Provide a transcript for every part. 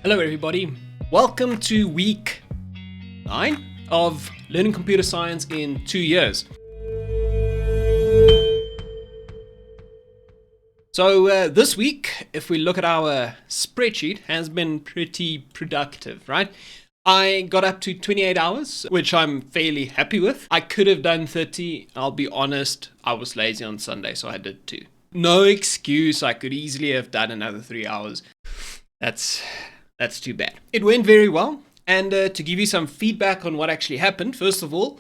Hello everybody, welcome to week 9 of learning computer science in 2 years. So this week, if we look at our spreadsheet, has been pretty productive, right? I got up to 28 hours, which I'm fairly happy with. I could have done 30, I'll be honest, I was lazy on Sunday, so I did 2. No excuse, I could easily have done another 3 hours. That's too bad. It went very well, and to give you some feedback on what actually happened, first of all,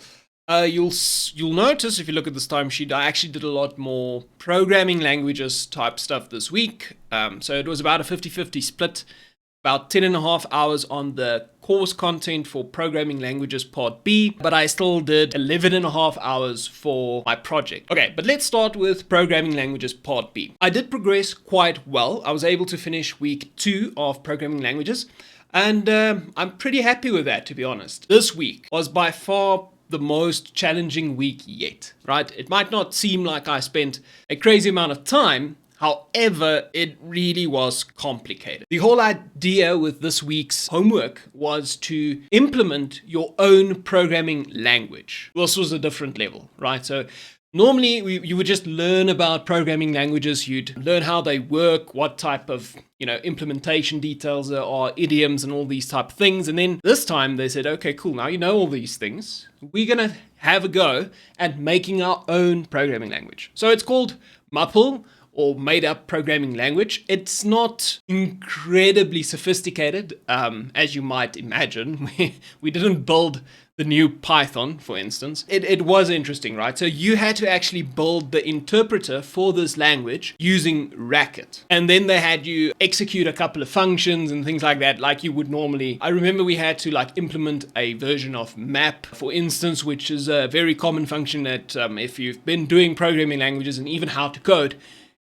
you'll notice if you look at this timesheet, I actually did a lot more programming languages type stuff this week. So it was about a 50-50 split, about 10.5 hours on the course content for programming languages part B, but I still did 11.5 hours for my project. Okay, but let's start with programming languages part B. I did progress quite well. I was able to finish week 2 of programming languages, and I'm pretty happy with that, to be honest. This week was by far the most challenging week yet, right? It might not seem like I spent a crazy amount of time. However, it really was complicated. The whole idea with this week's homework was to implement your own programming language. This was a different level, right? So normally you would just learn about programming languages. You'd learn how they work, what type of implementation details there are, idioms and all these type of things. And then this time they said, okay, cool, now you know all these things. We're going to have a go at making our own programming language. So it's called MAPL, or made-up programming language. It's not incredibly sophisticated, as you might imagine. We didn't build the new Python, for instance. It was interesting, right? So you had to actually build the interpreter for this language using Racket. And then they had you execute a couple of functions and things like that, like you would normally. I remember we had to implement a version of map, for instance, which is a very common function that if you've been doing programming languages and even how to code,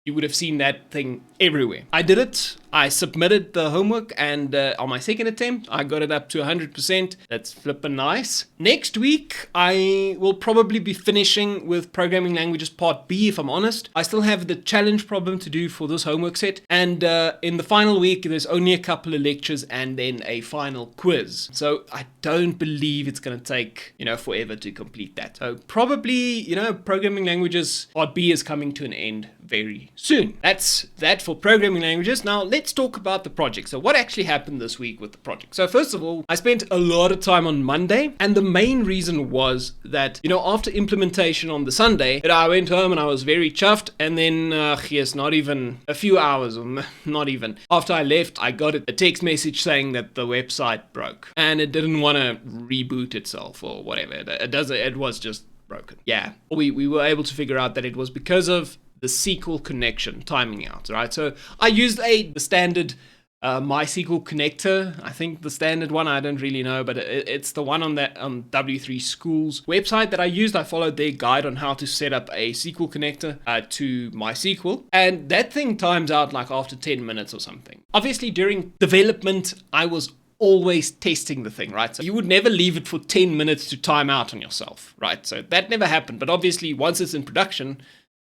you would have seen that thing everywhere. I did it. I submitted the homework, and on my second attempt, I got it up to 100%. That's flippin' nice. Next week, I will probably be finishing with programming languages part B, if I'm honest. I still have the challenge problem to do for this homework set. And in the final week, there's only a couple of lectures and then a final quiz. So I don't believe it's going to take, forever to complete that. So probably, programming languages part B is coming to an end very soon. That's that for programming languages. Now let's talk about the project. So what actually happened this week with the project? So first of all, I spent a lot of time on Monday, and the main reason was that, after implementation on the Sunday, I went home and I was very chuffed, and then, not even a few hours, or not even, after I left, I got a text message saying that the website broke, and it didn't want to reboot itself or whatever. It was just broken. Yeah, we were able to figure out that it was because of the SQL connection timing out, right? So I used the standard MySQL connector. I think the standard one, I don't really know, but it's the one on that W3 School's website that I used. I followed their guide on how to set up a SQL connector to MySQL, and that thing times out after 10 minutes or something. Obviously, during development, I was always testing the thing, right? So you would never leave it for 10 minutes to time out on yourself, right? So that never happened. But obviously, once it's in production,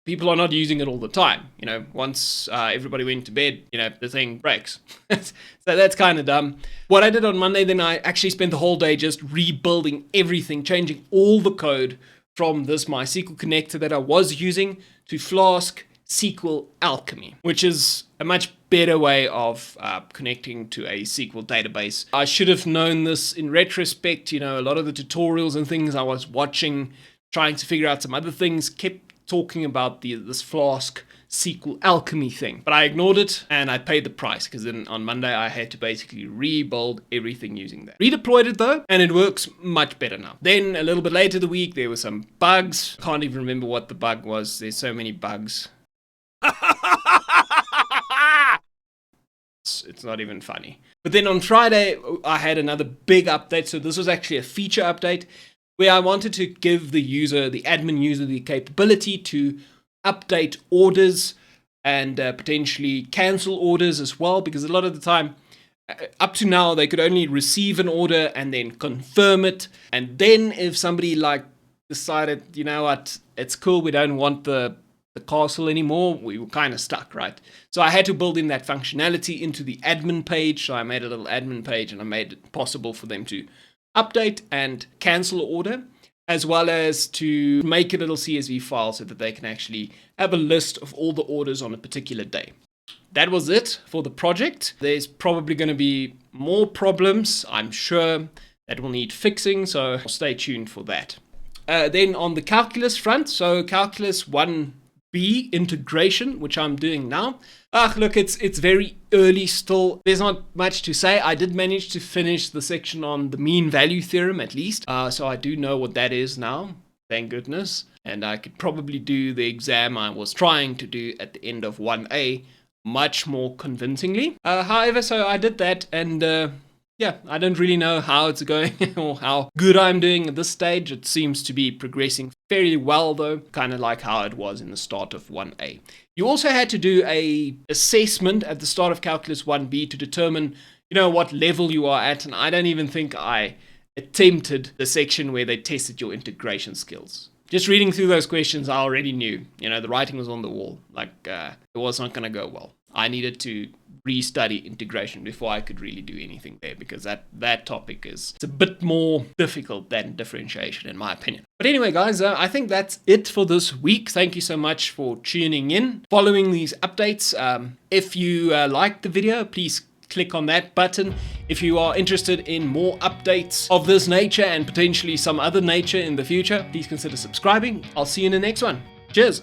people are not using it all the time. Once everybody went to bed, the thing breaks. So that's kind of dumb. What I did on Monday, then I actually spent the whole day just rebuilding everything, changing all the code from this MySQL connector that I was using to Flask SQL Alchemy, which is a much better way of connecting to a SQL database. I should have known this in retrospect. A lot of the tutorials and things I was watching, trying to figure out some other things, kept talking about this Flask SQL Alchemy thing, but I ignored it and I paid the price, because then on Monday I had to basically rebuild everything using that. Redeployed it though, and it works much better now. Then a little bit later the week, there were some bugs. Can't even remember what the bug was. There's so many bugs. It's not even funny. But then on Friday I had another big update. So this was actually a feature update where I wanted to give the admin user, the capability to update orders and potentially cancel orders as well, because a lot of the time, up to now, they could only receive an order and then confirm it. And then if somebody decided, it's cool, we don't want the the castle anymore, we were kind of stuck, right? So I had to build in that functionality into the admin page. So I made a little admin page and I made it possible for them to update and cancel order, as well as to make a little CSV file so that they can actually have a list of all the orders on a particular day. That was it for the project. There's probably going to be more problems, I'm sure, that will need fixing, so stay tuned for that. Then on the calculus front, so calculus 1B integration, which I'm doing now. Look, it's very early still. There's not much to say. I did manage to finish the section on the mean value theorem at least. So I do know what that is now, thank goodness. And I could probably do the exam I was trying to do at the end of 1A much more convincingly. However, so I did that, and yeah, I don't really know how it's going or how good I'm doing at this stage. It seems to be progressing fairly well though, kind of like how it was in the start of 1A. You also had to do a assessment at the start of Calculus 1B to determine, what level you are at, and I don't even think I attempted the section where they tested your integration skills. Just reading through those questions, I already knew, the writing was on the wall. It was not going to go well. I needed to restudy integration before I could really do anything there, because that topic it's a bit more difficult than differentiation in my opinion. But anyway, guys, I think that's it for this week. Thank you so much for tuning in, following these updates. If you liked the video, please click on that button. If you are interested in more updates of this nature and potentially some other nature in the future, please consider subscribing. I'll see you in the next one. Cheers.